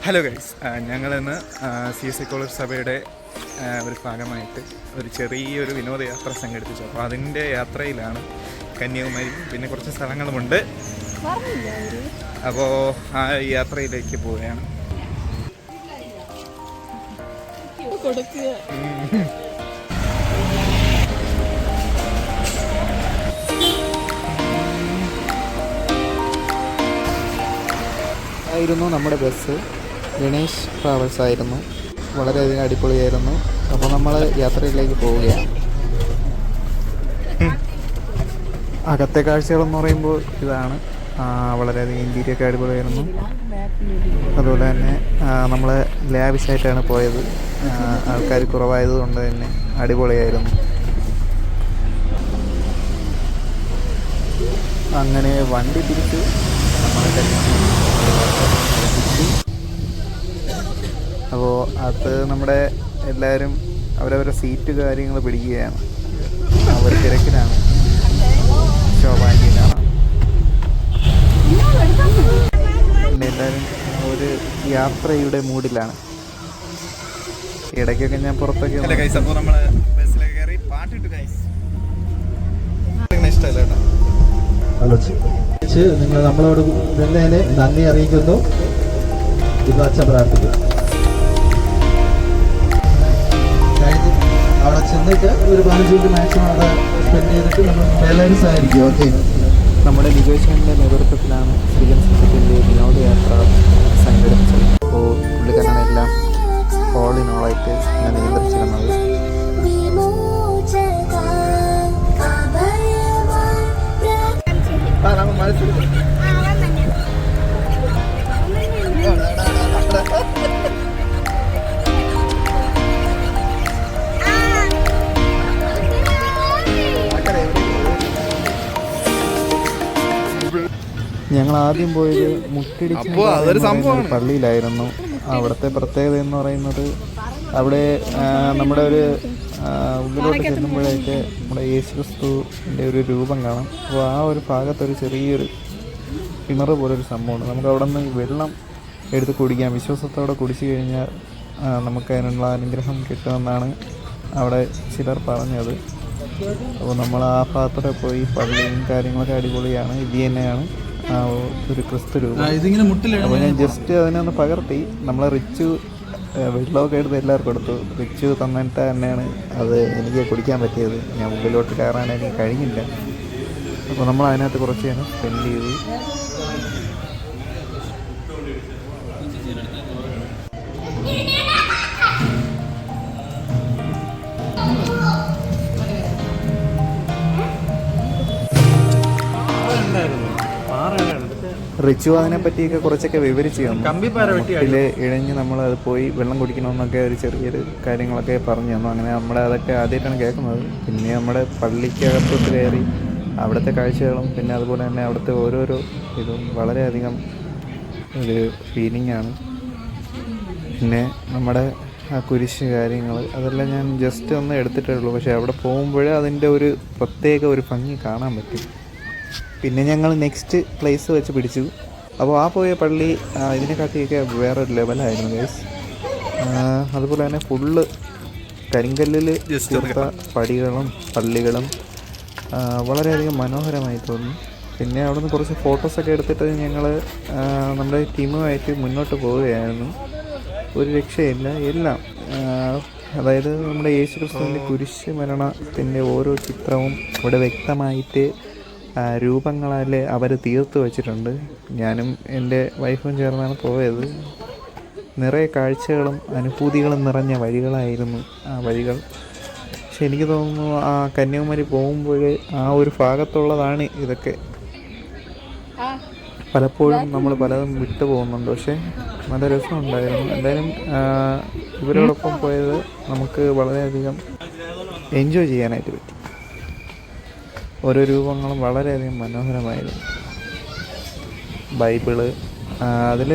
Hello guys, ഞങ്ങളിന്ന് CSI college സഭയുടെ ഒരു ഭാഗമായിട്ട് ഒരു ചെറിയൊരു വിനോദയാത്ര സംഘടിപ്പിച്ചു. അപ്പോൾ അതിൻ്റെ യാത്രയിലാണ്. കന്യാകുമാരി പിന്നെ കുറച്ച് സ്ഥലങ്ങളുമുണ്ട്. അപ്പോൾ ആ യാത്രയിലേക്ക് പോവുകയാണ്. ആയിരുന്നു നമ്മുടെ ബസ്. ഗണേഷ് ട്രാവൽസ് ആയിരുന്നു. വളരെയധികം അടിപൊളിയായിരുന്നു. അപ്പോൾ നമ്മൾ യാത്രയിലേക്ക് പോവുകയാണ്. അകത്തെ കാഴ്ചകളെന്ന് പറയുമ്പോൾ ഇതാണ്. വളരെയധികം ഇൻറ്റീരിയൊക്കെ അടിപൊളിയായിരുന്നു. അതുപോലെ തന്നെ നമ്മൾ ലാവിഷായിട്ടാണ് പോയത്. ആൾക്കാർ കുറവായതുകൊണ്ട് തന്നെ അടിപൊളിയായിരുന്നു. അങ്ങനെ വണ്ടി തിരിച്ചു അപ്പോൾ അത് നമ്മുടെ എല്ലാവരും അവരവരുടെ സീറ്റ് കാര്യങ്ങൾ പിടിക്കുകയാണ്. അവർ തിരക്കിലാണ്. ശോഭാങ്കിയിലാണ്. എല്ലാവരും ഒരു യാത്രയുടെ മൂഡിലാണ്. ഇടയ്ക്കൊക്കെ ഞാൻ പുറത്തൊക്കെ നിങ്ങൾ നമ്മളോട് തന്നെ നന്ദി അറിയിക്കുന്നു. ഇത് അച്ഛൻ പ്രാർത്ഥിക്കും. അവിടെ ചെന്നിട്ട് ഒരു 15 മിനിറ്റ് മാക്സിമം അവിടെ സ്പെൻഡ് ചെയ്തിട്ട് നമ്മൾ ബാലൻസ് ആയിരിക്കും. ഓക്കെ. നമ്മുടെ ലിഗേഷൻ്റെ നേതൃത്വത്തിലാണ് ശ്രീകൻ സംഘത്തിൻ്റെ വിനോദയാത്ര സംഘടിപ്പിച്ചത്. അപ്പോൾ പുള്ളിക്കാരനെല്ലാം ഓൾ ഇൻ ഓളായിട്ട് ഞാൻ നിയന്ത്രിച്ചിരുന്നത്. ഞങ്ങൾ ആദ്യം പോയത് മുട്ടിടിച്ച് പള്ളിയിലായിരുന്നു. അവിടുത്തെ പ്രത്യേകത എന്ന് പറയുന്നത് അവിടെ നമ്മുടെ ഒരു ഉള്ളിലോട്ട് ചെല്ലുമ്പോഴേക്ക് നമ്മുടെ യേശുക്രിസ്തുവിൻ്റെ ഒരു രൂപം കാണാം. അപ്പോൾ ആ ഒരു ഭാഗത്തൊരു ചെറിയൊരു കിണറ് പോലൊരു സംഭവമുണ്ട്. നമുക്ക് അവിടെ നിന്ന് വെള്ളം എടുത്ത് കുടിക്കാം. വിശ്വാസത്തോടെ കുടിച്ചു കഴിഞ്ഞാൽ നമുക്ക് അതിനുള്ള അനുഗ്രഹം കിട്ടുമെന്നാണ് അവിടെ ചിലർ പറഞ്ഞത്. അപ്പോൾ നമ്മൾ ആ ഭാഗത്തോടെ പോയി. പള്ളിയും കാര്യങ്ങളൊക്കെ അടിപൊളിയാണ്. ഇത് തന്നെയാണ് ഒരു ക്രിസ്തു രൂപം. അപ്പോൾ ഞാൻ ജസ്റ്റ് അതിനൊന്ന് പകർത്തി. നമ്മൾ റിച്ചു വെള്ളമൊക്കെ എടുത്ത് എല്ലാവർക്കും കൊടുത്തു. റിച്ചു തന്നിട്ട് തന്നെയാണ് അത് എനിക്ക് കുടിക്കാൻ പറ്റിയത്. ഞാൻ മുമ്പിലോട്ട് കയറാൻ എനിക്ക് കഴിഞ്ഞില്ല. അപ്പോൾ നമ്മൾ അതിനകത്ത് കുറച്ച് നേരം സ്പെൻഡ് ചെയ്തു. റിച്ചു അതിനെ പറ്റിയൊക്കെ കുറച്ചൊക്കെ വിവരിച്ചു തന്നു. മുട്ടിൽ ഇഴഞ്ഞ് നമ്മൾ അത് പോയി വെള്ളം കുടിക്കണമെന്നൊക്കെ ഒരു ചെറിയൊരു കാര്യങ്ങളൊക്കെ പറഞ്ഞു തന്നു. അങ്ങനെ നമ്മുടെ അതൊക്കെ ആദ്യമായിട്ടാണ് കേൾക്കുന്നത്. പിന്നെ നമ്മുടെ പള്ളിക്കകത്തോട്ട് കയറി അവിടുത്തെ കാഴ്ചകളും പിന്നെ അതുപോലെ തന്നെ അവിടുത്തെ ഓരോരോ ഇതും വളരെയധികം ഒരു ഫീലിംഗാണ്. പിന്നെ നമ്മുടെ ആ കുരിശ് കാര്യങ്ങൾ അതെല്ലാം ഞാൻ ജസ്റ്റ് ഒന്ന് എടുത്തിട്ടേ ഉള്ളൂ. പക്ഷേ അവിടെ പോകുമ്പോഴേ അതിൻ്റെ ഒരു പ്രത്യേക ഒരു ഭംഗി കാണാൻ പറ്റും. പിന്നെ ഞങ്ങൾ നെക്സ്റ്റ് പ്ലേസ് വെച്ച് പിടിച്ചു. അപ്പോൾ ആ പോയ പള്ളി ഇതിനെക്കാട്ടിയൊക്കെ വേറൊരു ലെവലായിരുന്നു ഗൈസ്. അതുപോലെ തന്നെ ഫുള്ള് കരിങ്കല്ലിൽ തീർത്ത പടികളും പള്ളികളും വളരെയധികം മനോഹരമായി തോന്നി. പിന്നെ അവിടെ നിന്ന് കുറച്ച് ഫോട്ടോസൊക്കെ എടുത്തിട്ട് ഞങ്ങൾ നമ്മുടെ ടീമുമായിട്ട് മുന്നോട്ട് പോവുകയായിരുന്നു. ഒരു രക്ഷയില്ല. എല്ലാം അതായത് നമ്മുടെ യേശുക്രിസ്തുവിൻ്റെ കുരിശ് മരണത്തിൻ്റെ ഓരോ ചിത്രവും ഇവിടെ വ്യക്തമായിട്ട് രൂപങ്ങളാൽ അവർ തീർത്ത് വച്ചിട്ടുണ്ട്. ഞാനും എൻ്റെ വൈഫും ചേർന്നാണ് പോയത്. നിറയെ കാഴ്ചകളും അനുഭൂതികളും നിറഞ്ഞ വഴികളായിരുന്നു ആ വഴികൾ. പക്ഷെ എനിക്ക് തോന്നുന്നു ആ കന്യാകുമാരി പോകുമ്പോൾ ആ ഒരു ഭാഗത്തുള്ളതാണ് ഇതൊക്കെ. പലപ്പോഴും നമ്മൾ പലതും വിട്ടു പോകുന്നുണ്ട്. പക്ഷേ നല്ല രസമുണ്ടായിരുന്നു. എന്തായാലും ഇവരോടൊപ്പം പോയത് നമുക്ക് വളരെയധികം എൻജോയ് ചെയ്യാനായിട്ട് പറ്റി. ഓരോ രൂപങ്ങളും വളരെയധികം മനോഹരമായിരുന്നു. ബൈബിള് അതിൽ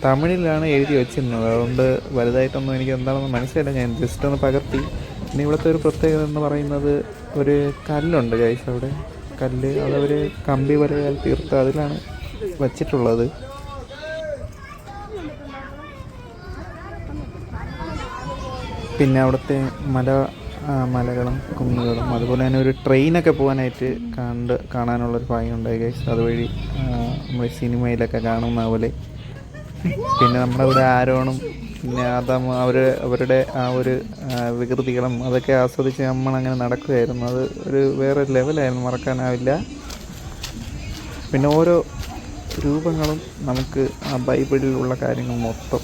തമിഴിലാണ് എഴുതി വെച്ചിരുന്നത്. അതുകൊണ്ട് വലുതായിട്ടൊന്നും എനിക്ക് എന്താണെന്ന് മനസ്സിലായില്ല. ഞാൻ ജസ്റ്റ് ഒന്ന് പകർത്തി. പിന്നെ ഇവിടുത്തെ ഒരു പ്രത്യേകത എന്ന് പറയുന്നത് ഒരു കല്ലുണ്ട് ഗൈസ്. അവിടെ കല്ല് അതവർ കമ്പി വലയാൽ തീർത്ത് അതിലാണ് വച്ചിട്ടുള്ളത്. പിന്നെ അവിടുത്തെ മലകളും കുന്നുകളും അതുപോലെ തന്നെ ഒരു ട്രെയിനൊക്കെ പോകാനായിട്ട് കാണാനുള്ളൊരു ഭാഗ്യം ഉണ്ടായി ഗൈസ്. അതുവഴി നമ്മൾ സിനിമയിലൊക്കെ കാണുന്ന പോലെ. പിന്നെ നമ്മുടെ ഇവിടെ ആരോണും പിന്നെ അവരുടെ ആ ഒരു വികൃതികളും അതൊക്കെ ആസ്വദിച്ച് നമ്മളങ്ങനെ നടക്കുകയായിരുന്നു. അത് ഒരു വേറെ ലെവലായിരുന്നു, മറക്കാനാവില്ല. പിന്നെ ഓരോ രൂപങ്ങളും നമുക്ക് ആ ബൈബിളിലുള്ള കാര്യങ്ങൾ മൊത്തം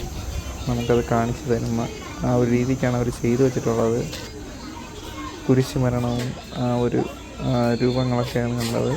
നമുക്കത് കാണിച്ചു തരുന്ന ആ ഒരു രീതിക്കാണ് അവർ ചെയ്തു വെച്ചിട്ടുള്ളത്. കുരിശുമരണവും ആ ഒരു രൂപങ്ങളൊക്കെയാണ് കണ്ടത്.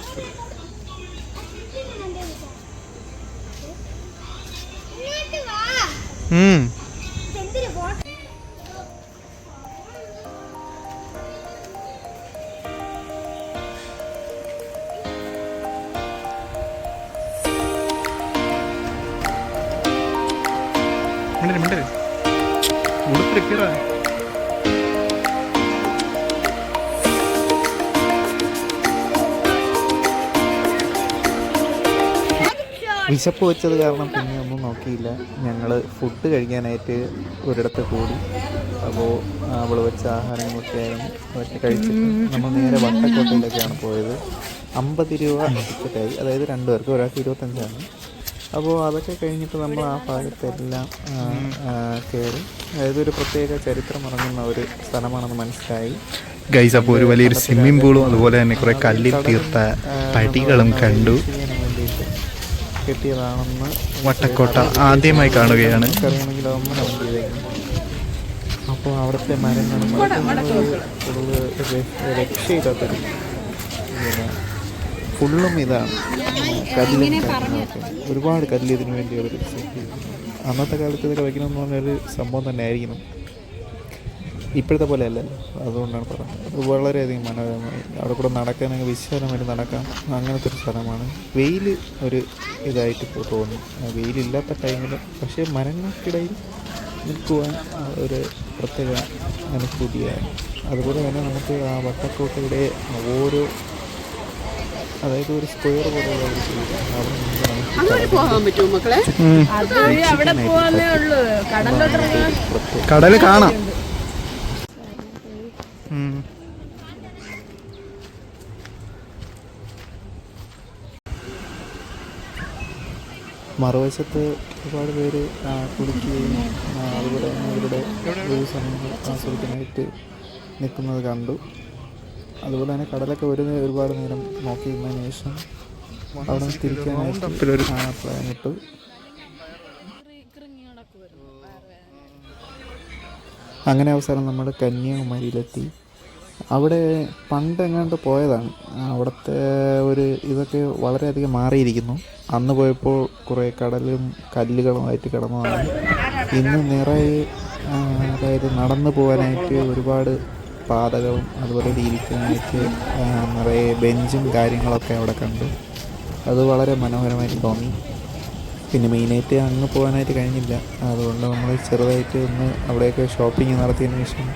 വിശപ്പ് വെച്ചത് കാരണം പിന്നെ ഒന്നും നോക്കിയില്ല. ഞങ്ങൾ ഫുഡ് കഴിക്കാനായിട്ട് ഒരിടത്ത് കൂടി. അപ്പോൾ അവൾ വെച്ച ആഹാരങ്ങളൊക്കെ ആയിരുന്നു, അതൊക്കെ കഴിച്ചിട്ട് നമ്മൾ നേരെ വട്ടക്കോട്ടയിലേക്കാണ് പോയത്. 50 രൂപ ടിക്കറ്റായി, അതായത് 2 പേർക്ക്, ഒരാൾക്ക് 25. അപ്പോൾ അതൊക്കെ കഴിഞ്ഞിട്ട് നമ്മൾ ആ ഭാഗത്തെല്ലാം കയറി. അതായത് ഒരു പ്രത്യേക ചരിത്രം ഇറങ്ങുന്ന ഒരു സ്ഥലമാണെന്ന് മനസ്സിലായി ഗൈസ്. അപ്പോൾ ഒരു വലിയൊരു സ്വിമ്മിംഗ് പൂളും അതുപോലെ തന്നെ കുറേ കല്ലിൽ തീർത്ത പടികളും കണ്ടു. കെട്ടിയതാണെന്ന് വട്ടക്കോട്ട ആദ്യമായി കാണുകയാണ്. അറിയണമെങ്കിൽ അതൊന്നും കമന്റ് ചെയ്തേക്കും. അപ്പോൾ അവിടുത്തെ മരങ്ങളും രക്ഷയില്ലാത്തൊരു ഫുള്ളും ഇതാണ്, കല്ലും ഒരുപാട് കല്ല് ഇതിനു വേണ്ടി അവർ അന്നത്തെ കാലത്ത് ഇതൊക്കെ വയ്ക്കണമെന്ന് പറഞ്ഞൊരു സംഭവം തന്നെ ആയിരിക്കണം. ഇപ്പോഴത്തെ പോലെ അല്ലല്ലോ, അതുകൊണ്ടാണ് പറയുന്നത്. അത് വളരെയധികം മനോഹരമായി അവിടെ കൂടെ നടക്കാനൊക്കെ വിശാലമായിട്ട് നടക്കാം. അങ്ങനത്തെ ഒരു സ്ഥലമാണ്. വെയിൽ ഒരു ഇതായിട്ട് ഇപ്പോൾ തോന്നും, വെയിലില്ലാത്ത ടൈമിൽ. പക്ഷേ മരങ്ങൾക്കിടയിൽ നിൽക്കുവാൻ ഒരു പ്രത്യേക അനുഭൂതിയാണ്. അതുപോലെ തന്നെ നമുക്ക് ആ വട്ടക്കോട്ടയുടെ ഓരോ, അതായത് ഒരു സ്ക്വയർ പോലെയുള്ള ഒരു ചെയ്ത് അവിടെ നിന്ന് കടൽ കാണാം. മറുവശത്ത് ഒരുപാട് പേര് കുളിക്കുകയും അതുപോലെ തന്നെ അവരുടെ ഒരു സമയങ്ങൾ ആസ്വദിക്കാനായിട്ട് നിൽക്കുന്നത് കണ്ടു. അതുപോലെ തന്നെ കടലൊക്കെ ഒരുപാട് നേരം നോക്കി നിന്നതിന് ശേഷം അവിടെ നിന്ന് തിരിക്കാനായിട്ട് പ്ലാൻ ഇട്ടു. അങ്ങനെ അവസാനം നമ്മൾ കന്യാകുമാരിയിലെത്തി. അവിടെ പണ്ടെങ്ങാണ്ട് പോയതാണ്. അവിടുത്തെ ഒരു ഇതൊക്കെ വളരെയധികം മാറിയിരിക്കുന്നു. അന്ന് പോയപ്പോൾ കുറേ കടലും കല്ലുകളുമായിട്ട് കിടന്നതാണ്. ഇന്ന് നിറയെ, അതായത് നടന്നു പോകാനായിട്ട് ഒരുപാട് പാതകളും അതുപോലെ ഇരിക്കാനായിട്ട് നിറയെ ബെഞ്ചും കാര്യങ്ങളൊക്കെ അവിടെ കണ്ടു. അത് വളരെ മനോഹരമായിട്ട് തോന്നി. പിന്നെ മെയിനായിട്ട് അങ്ങ് പോകാനായിട്ട് കഴിഞ്ഞില്ല. അതുകൊണ്ട് നമ്മൾ ചെറുതായിട്ട് ഒന്ന് അവിടെയൊക്കെ ഷോപ്പിംഗ് നടത്തിയതിന് ശേഷം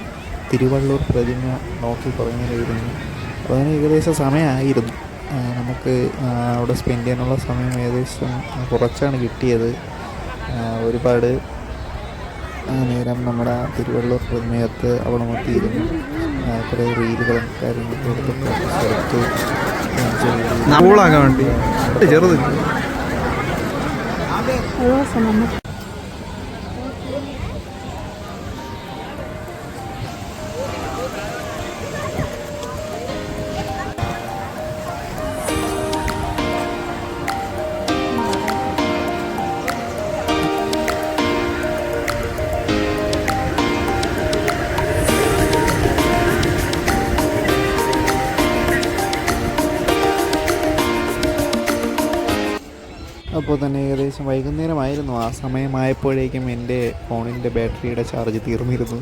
തിരുവള്ളൂർ പ്രതിമ നോക്കി കുറേ നേരം ഇരുന്നു. അപ്പോൾ അതിന് ഏകദേശം സമയമായിരുന്നു. നമുക്ക് അവിടെ സ്പെൻഡ് ചെയ്യാനുള്ള സമയം ഏകദേശം കുറച്ചാണ് കിട്ടിയത്. ഒരുപാട് നേരം നമ്മുടെ തിരുവള്ളൂർ പ്രതിമയത്ത് അവിടെ നോക്കിയിരുന്നു. കുറേ റീലുകളും കാര്യങ്ങളൊക്കെ എടുത്തു. ചെറുത് അപ്പോൾ തന്നെ ഏകദേശം വൈകുന്നേരമായിരുന്നു. ആ സമയമായപ്പോഴേക്കും എൻ്റെ ഫോണിൻ്റെ ബാറ്ററിയുടെ ചാർജ് തീർന്നിരുന്നു.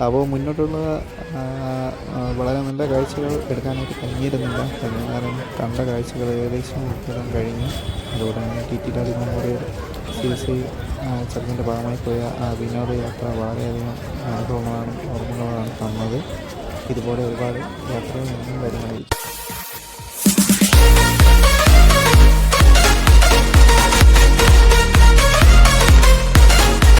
അപ്പോൾ മുന്നോട്ടുള്ള വളരെ നല്ല കാഴ്ചകൾ എടുക്കാനായിട്ട് കഴിഞ്ഞിരുന്നില്ല. എന്നാലും കണ്ട കാഴ്ചകൾ ഏകദേശം ഉൾപ്പെടാൻ കഴിഞ്ഞു. അതുപോലെ തന്നെ ടി.ടി. മെമ്മോറിയൽ CSI ചടങ്ങിൻ്റെ ഭാഗമായി പോയ ആ വിനോദയാത്ര വളരെയധികം അനുഭവങ്ങളാണ്, ഓർമ്മകളാണ് തന്നത്. ഇതുപോലെ ഒരുപാട് യാത്രകൾ നിന്നും വരുന്നതായിരിക്കും.